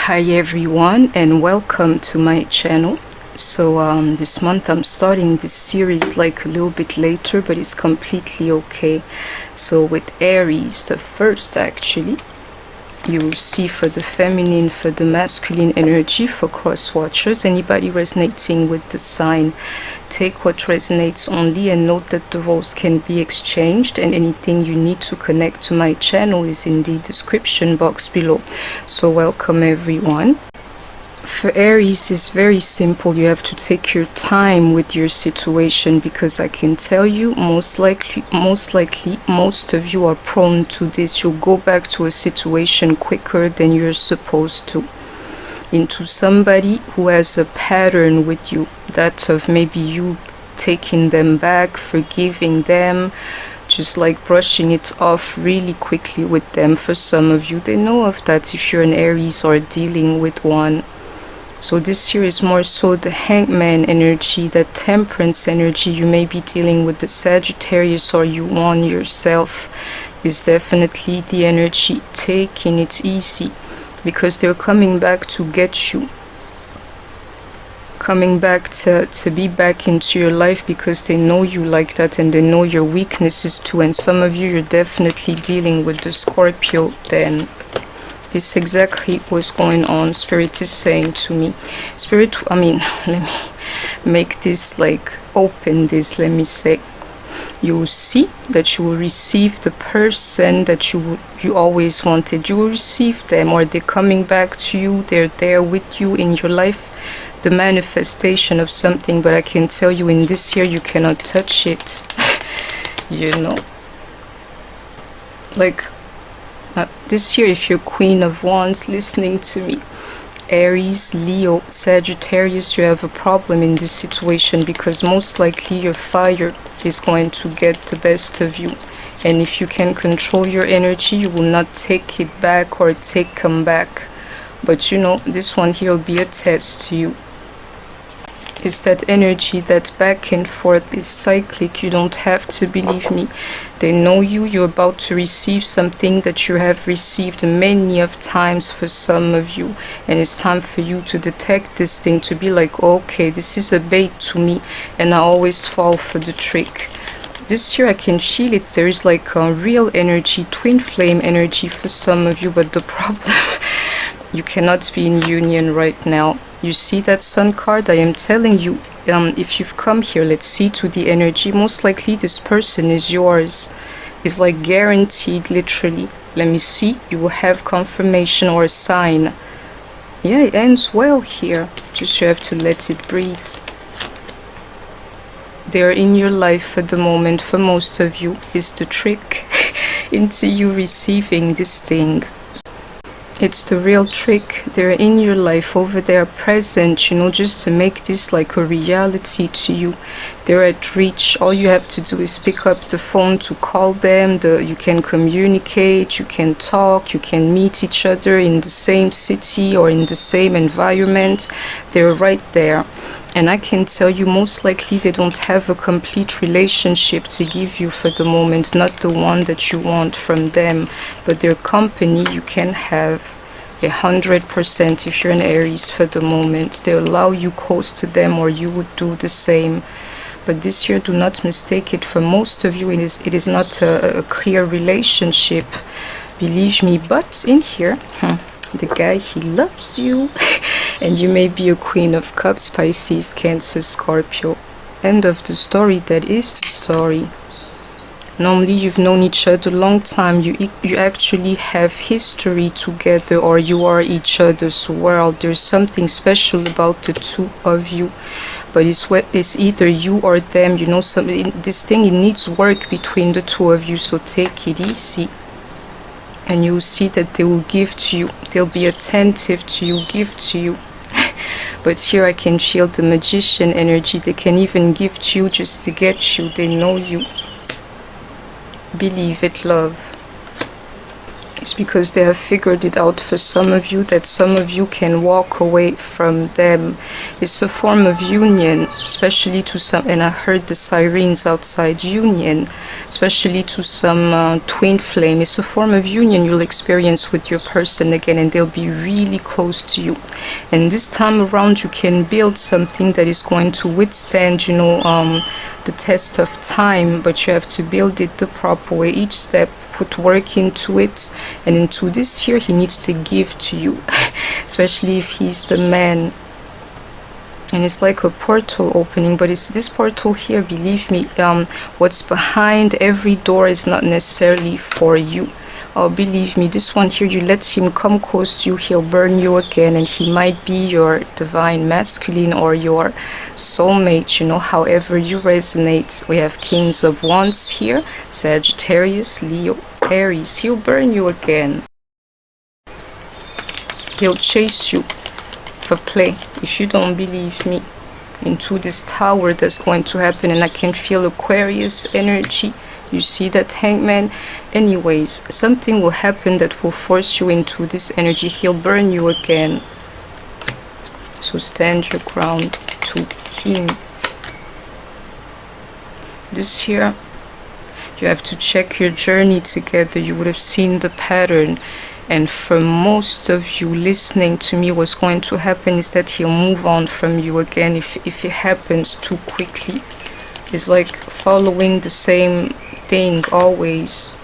Hi everyone and welcome to my channel. So this month I'm starting this series like a little bit later, but it's completely okay. So with Aries, the first actually, you will see for the feminine, for the masculine energy, for cross watchers, anybody resonating with the sign, take what resonates only, and note that the roles can be exchanged, and anything you need to connect to my channel is in the description box below. So welcome everyone. For Aries, it's very simple. You have to take your time with your situation, because I can tell you most likely most of you are prone to this. You'll go back to a situation quicker than you're supposed to, into somebody who has a pattern with you, that of maybe you taking them back, forgiving them, just like brushing it off really quickly with them. For some of you, they know of that if you're an Aries or dealing with one. So this here is more so the Hangman energy, that Temperance energy. You may be dealing with the Sagittarius, or you on yourself is definitely the energy. Taking it easy, because they're coming back to get you, coming back to be back into your life, because they know you like that, and they know your weaknesses too. And some of you, you're definitely dealing with the Scorpio then. It's exactly what's going on. Spirit is saying to me, let me make this like open this. Let me say, you will see that you will receive the person that you always wanted. You will receive them, or they're coming back to you. They're there with you in your life, the manifestation of something. But I can tell you, in this year you cannot touch it. You know, like this year, if you're Queen of Wands listening to me, Aries, Leo, Sagittarius, you have a problem in this situation, because most likely your fire is going to get the best of you. And if you can control your energy, you will not take it back or come back. But you know, this one here will be a test to you. It's that energy, that back and forth is cyclic. You don't have to believe me. They know you. You're about to receive something that you have received many of times for some of you. And it's time for you to detect this thing, to be like, okay, this is a bait to me, and I always fall for the trick. This year I can feel it. There is like a real energy, twin flame energy for some of you. But the problem, you cannot be in union right now. You see that Sun card? I am telling you, if you've come here, let's see to the energy, most likely this person is yours. It's like guaranteed, literally. Let me see. You will have confirmation or a sign. Yeah, it ends well here. Just you have to let it breathe. They're in your life for the moment. For most of you, is the trick into you receiving this thing. It's the real trick. They're in your life over there, present, you know, just to make this like a reality to you. They're at reach. All you have to do is pick up the phone to call them. You can communicate, you can talk, you can meet each other in the same city or in the same environment. They're right there. And I can tell you, most likely they don't have a complete relationship to give you for the moment, not the one that you want from them, but their company you can have 100% if you're an Aries for the moment. They allow you close to them, or you would do the same. But this year, do not mistake it. For most of you, it is not a clear relationship, believe me. But in here, the guy, he loves you. And you may be a Queen of Cups, Pisces, Cancer, Scorpio. End of the story. That is the story. Normally you've known each other a long time. You actually have history together, or you are each other's world. There's something special about the two of you. But it's either you or them. You know, this thing, it needs work between the two of you. So take it easy. And you'll see that they will give to you. They'll be attentive to you, give to you. But here I can feel the Magician energy. They can even give to you just to get you. They know you. Believe it, love. It's because they have figured it out for some of you, that some of you can walk away from them. It's a form of union, especially to some, and I heard the sirens outside, union, especially to some twin flame. It's a form of union you'll experience with your person again, and they'll be really close to you. And this time around, you can build something that is going to withstand, you know, the test of time, but you have to build it the proper way. Each step, put work into it, and into this here he needs to give to you, especially if he's the man. And it's like a portal opening, but it's this portal here, believe me, what's behind every door is not necessarily for you. Oh, believe me, this one here, you let him come close to you, he'll burn you again, and he might be your divine masculine or your soulmate, you know, however you resonate. We have Kings of Wands here, Sagittarius, Leo, Aries. He'll burn you again. He'll chase you for play. If you don't believe me, into this tower that's going to happen, and I can feel Aquarius energy. You see that Hangman? Anyways, something will happen that will force you into this energy. He'll burn you again. So stand your ground to him. This here, you have to check your journey together. You would have seen the pattern. And for most of you listening to me, what's going to happen is that he'll move on from you again if it happens too quickly. It's like following the same thing always.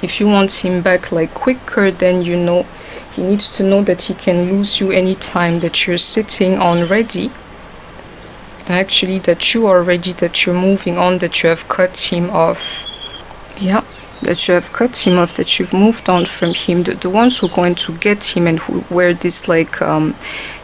If you want him back like quicker, then you know he needs to know that he can lose you anytime, that you're sitting on ready, and actually that you are ready, that you're moving on, that you have cut him off. Yeah, that you have cut him off, that you've moved on from him. The ones who are going to get him and where this like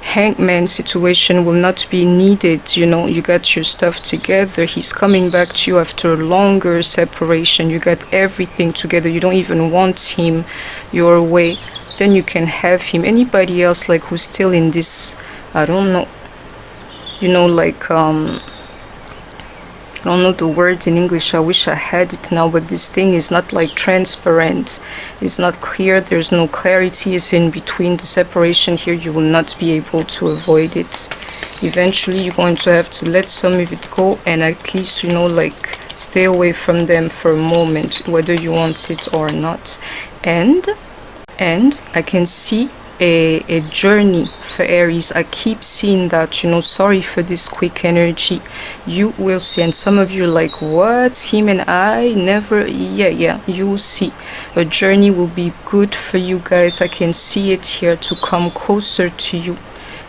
hangman situation will not be needed, you know, you got your stuff together, he's coming back to you after a longer separation, you got everything together, you don't even want him your way, then you can have him. Anybody else like who's still in this, I don't know, you know, like I don't know the word in English, I wish I had it now, but this thing is not like transparent, it's not clear, there's no clarity, it's in between. The separation here, you will not be able to avoid it. Eventually you're going to have to let some of it go, and at least, you know, like stay away from them for a moment, whether you want it or not. And I can see a journey for Aries. I keep seeing that, you know. Sorry for this quick energy. You will see, and some of you are like, what, him and I never, yeah, you will see. A journey will be good for you guys. I can see it here, to come closer to you.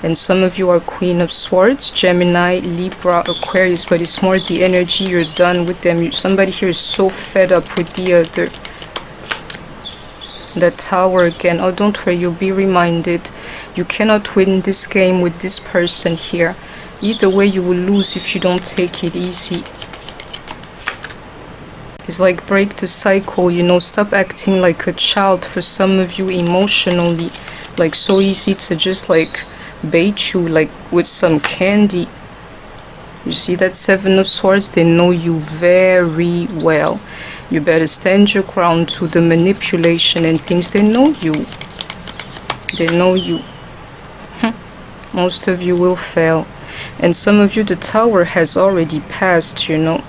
And some of you are Queen of Swords, Gemini, Libra, Aquarius, but it's more the energy, you're done with them. Somebody here is so fed up with the other. That Tower again. Oh, don't worry, you'll be reminded. You cannot win this game with this person here. Either way you will lose if you don't take it easy. It's like break the cycle, you know. Stop acting like a child. For some of you emotionally, like so easy to just like bait you like with some candy. You see that Seven of Swords? They know you very well. You better stand your ground to the manipulation and things. They know you. They know you. Most of you will fail. And some of you, the Tower has already passed, you know.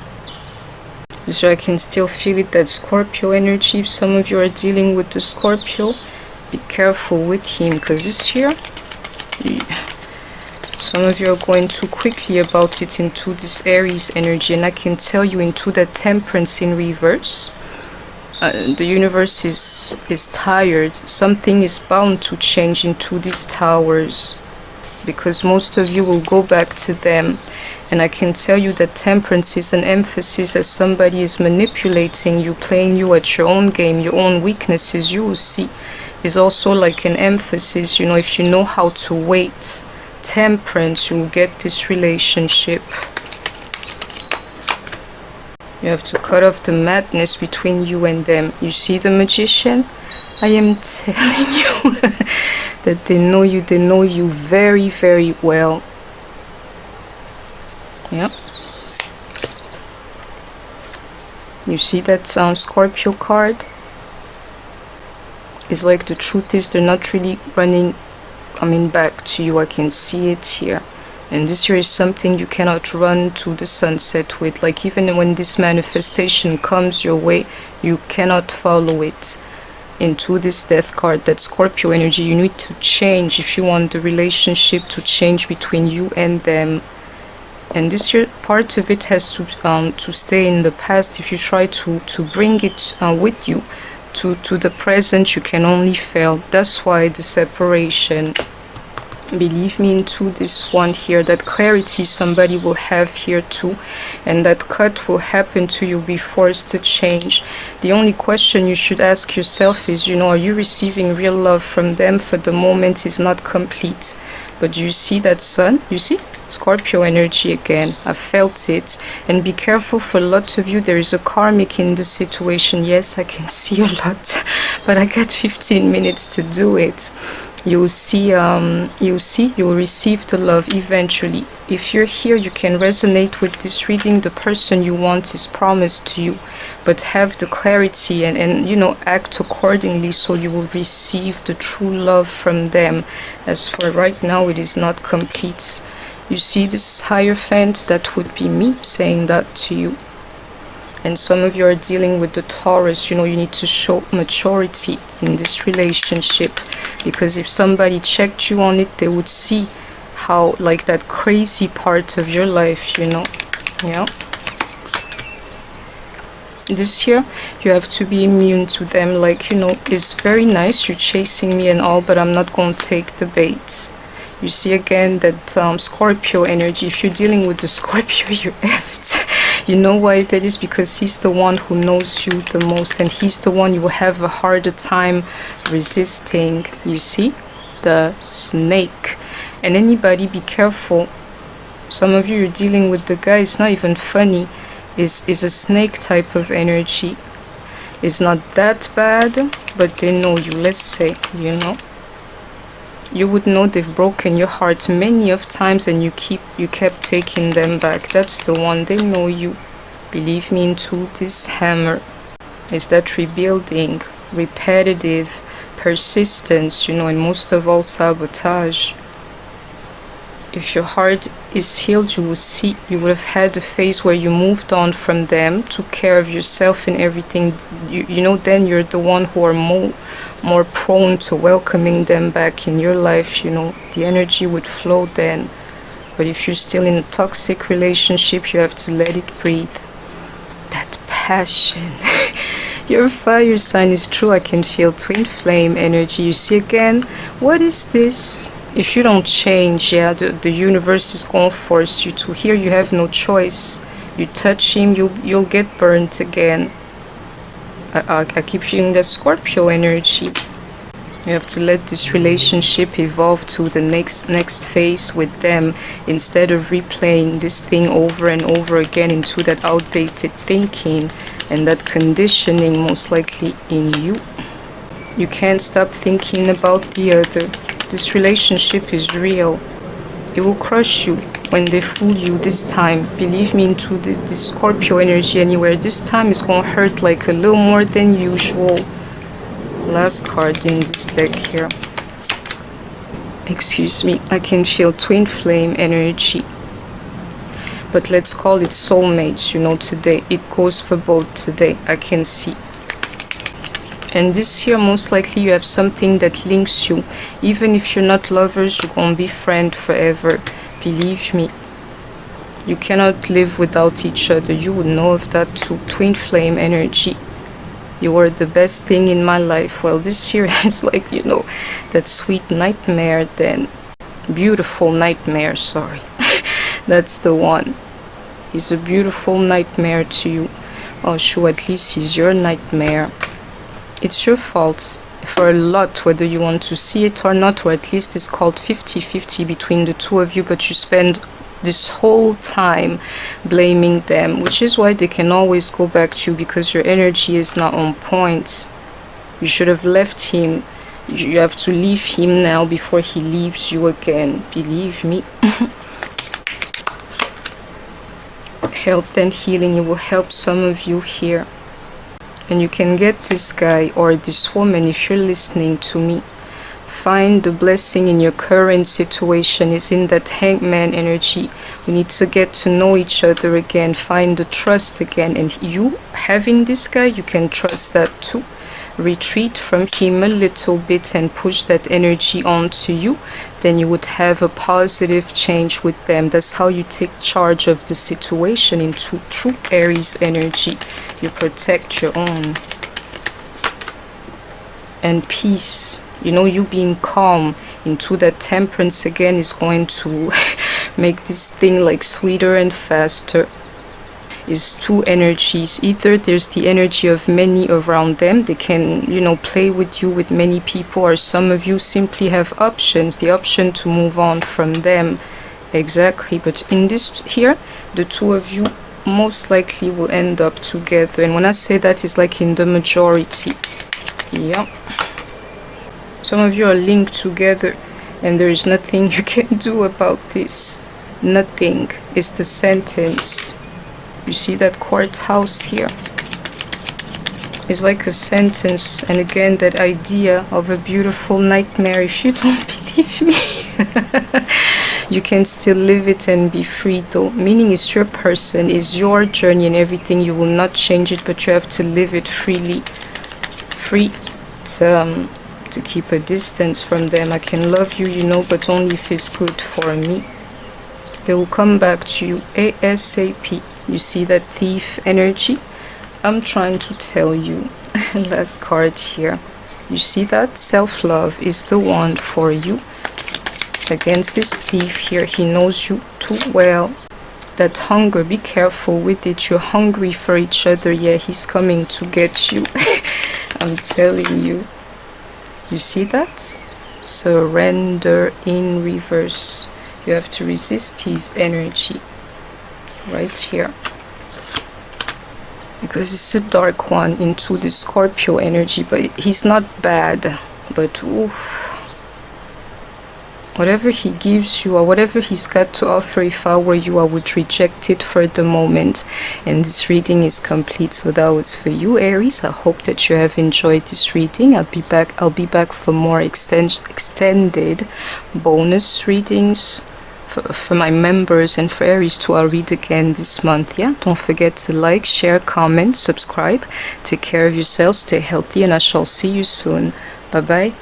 So I can still feel it, that Scorpio energy. If some of you are dealing with the Scorpio, be careful with him, because this here, some of you are going too quickly about it into this Aries energy, and I can tell you into that Temperance in reverse. The universe is tired. Something is bound to change into these Towers, because most of you will go back to them. And I can tell you that Temperance is an emphasis, as somebody is manipulating you, playing you at your own game, your own weaknesses, you will see, is also like an emphasis, you know. If you know how to wait, Temperance, you will get this relationship. You have to cut off the madness between you and them. You see the Magician? I am telling you that they know you very, very well. Yeah. You see that Scorpio card? It's like the truth is they're not really coming back to you. I can see it here. And this year is something you cannot run to the sunset with. Like even when this manifestation comes your way, you cannot follow it into this death card. That Scorpio energy, you need to change if you want the relationship to change between you and them. And this year, part of it has to stay in the past. If you try to bring it with you to the present, you can only fail. That's why the separation. Believe me into this one here, that clarity somebody will have here too, and that cut will happen to you, be forced to change. The only question you should ask yourself is, are you receiving real love from them? For the moment is not complete. But you see that sun? You see? Scorpio energy again. I felt it. And be careful, for a lot of you there is a karmic in the situation. Yes, I can see a lot, but I got 15 minutes to do it. You'll receive the love eventually. If you're here, you can resonate with this reading. The person you want is promised to you, but have the clarity and act accordingly, so you will receive the true love from them. As for right now, it is not complete. You see this Hierophant? That would be me saying that to you. And some of you are dealing with the Taurus. You need to show maturity in this relationship, because if somebody checked you on it, they would see how, like, that crazy part of your life, yeah. This year you have to be immune to them. Like, it's very nice you're chasing me and all, but I'm not going to take the bait. You see again that Scorpio energy. If you're dealing with the Scorpio, you're effed. You know why that is? Because he's the one who knows you the most, and he's the one you will have a harder time resisting. You see? The snake. And anybody, be careful. Some of you are dealing with the guy. It's not even funny. Is a snake type of energy. It's not that bad, but they know you. Let's say, you would know they've broken your heart many of times, and you kept taking them back. That's the one. They know you. Believe me into this hammer. Is that rebuilding, repetitive, persistence, and most of all sabotage. If your heart is healed, you will see, you would have had a phase where you moved on from them, took care of yourself and everything. Then you're the one who are more prone to welcoming them back in your life. The energy would flow then. But if you're still in a toxic relationship, you have to let it breathe. That passion. Your fire sign is true. I can feel twin flame energy. You see again, what is this? If you don't change, the universe is going to force you to. Here you have no choice. You touch him, you'll get burnt again. I keep feeling that Scorpio energy. You have to let this relationship evolve to the next phase with them, instead of replaying this thing over and over again into that outdated thinking and that conditioning, most likely in you. You can't stop thinking about the other. This relationship is real. It will crush you when they fool you this time. Believe me into this Scorpio energy anywhere. This time it's going to hurt like a little more than usual. Last card in this deck here. Excuse me. I can feel twin flame energy. But let's call it soulmates, today. It goes for both today. I can see. And this here, most likely you have something that links you. Even if you're not lovers, you're going to be friends forever. Believe me. You cannot live without each other. You would know of that too. Twin flame energy. You were the best thing in my life. Well, this here is like, that sweet nightmare then. Beautiful nightmare, sorry. That's the one. He's a beautiful nightmare to you. Oh, sure, at least he's your nightmare. It's your fault for a lot, whether you want to see it or not, or at least it's called 50-50 between the two of you, but you spend this whole time blaming them, which is why they can always go back to you, because your energy is not on point. You should have left him. You have to leave him now before he leaves you again. Believe me. Health and healing, it will help some of you here. And you can get this guy or this woman if you're listening to me. Find the blessing in your current situation is in that hangman energy. We need to get to know each other again, find the trust again. And you having this guy, you can trust that too. Retreat from him a little bit and push that energy onto you. Then you would have a positive change with them. That's how you take charge of the situation into true Aries energy. You protect your own. And peace. You know, you being calm into that temperance again is going to make this thing like sweeter and faster. Is two energies. Either there's the energy of many around them, they can, you know, play with you with many people, or some of you simply have options, the option to move on from them. Exactly. But in this here, the two of you most likely will end up together. And when I say that, it's like in the majority. Yeah. Some of you are linked together and there is nothing you can do about this. Nothing is the sentence. You see that courthouse here? It's like a sentence. And again, that idea of a beautiful nightmare. If you don't believe me, you can still live it and be free though. Meaning it's your person, it's your journey and everything. You will not change it, but you have to live it freely. Free to keep a distance from them. I can love you, you know, but only if it's good for me. They will come back to you ASAP. You see that thief energy? I'm trying to tell you. Last card here. You see that? Self-love is the one for you. Against this thief here, he knows you too well. That hunger, be careful with it. You're hungry for each other. Yeah, he's coming to get you. I'm telling you. You see that? Surrender in reverse. You have to resist his energy. Right here. Because it's a dark one into the Scorpio energy. But he's not bad. But oof. Whatever he gives you or whatever he's got to offer, if I were you, I would reject it for the moment. And this reading is complete. So that was for you, Aries. I hope that you have enjoyed this reading. I'll be back for more extended bonus readings for my members and for Aries too. I'll read again this month. Yeah, don't forget to like, share, comment, subscribe. Take care of yourself, stay healthy, and I shall see you soon. Bye bye.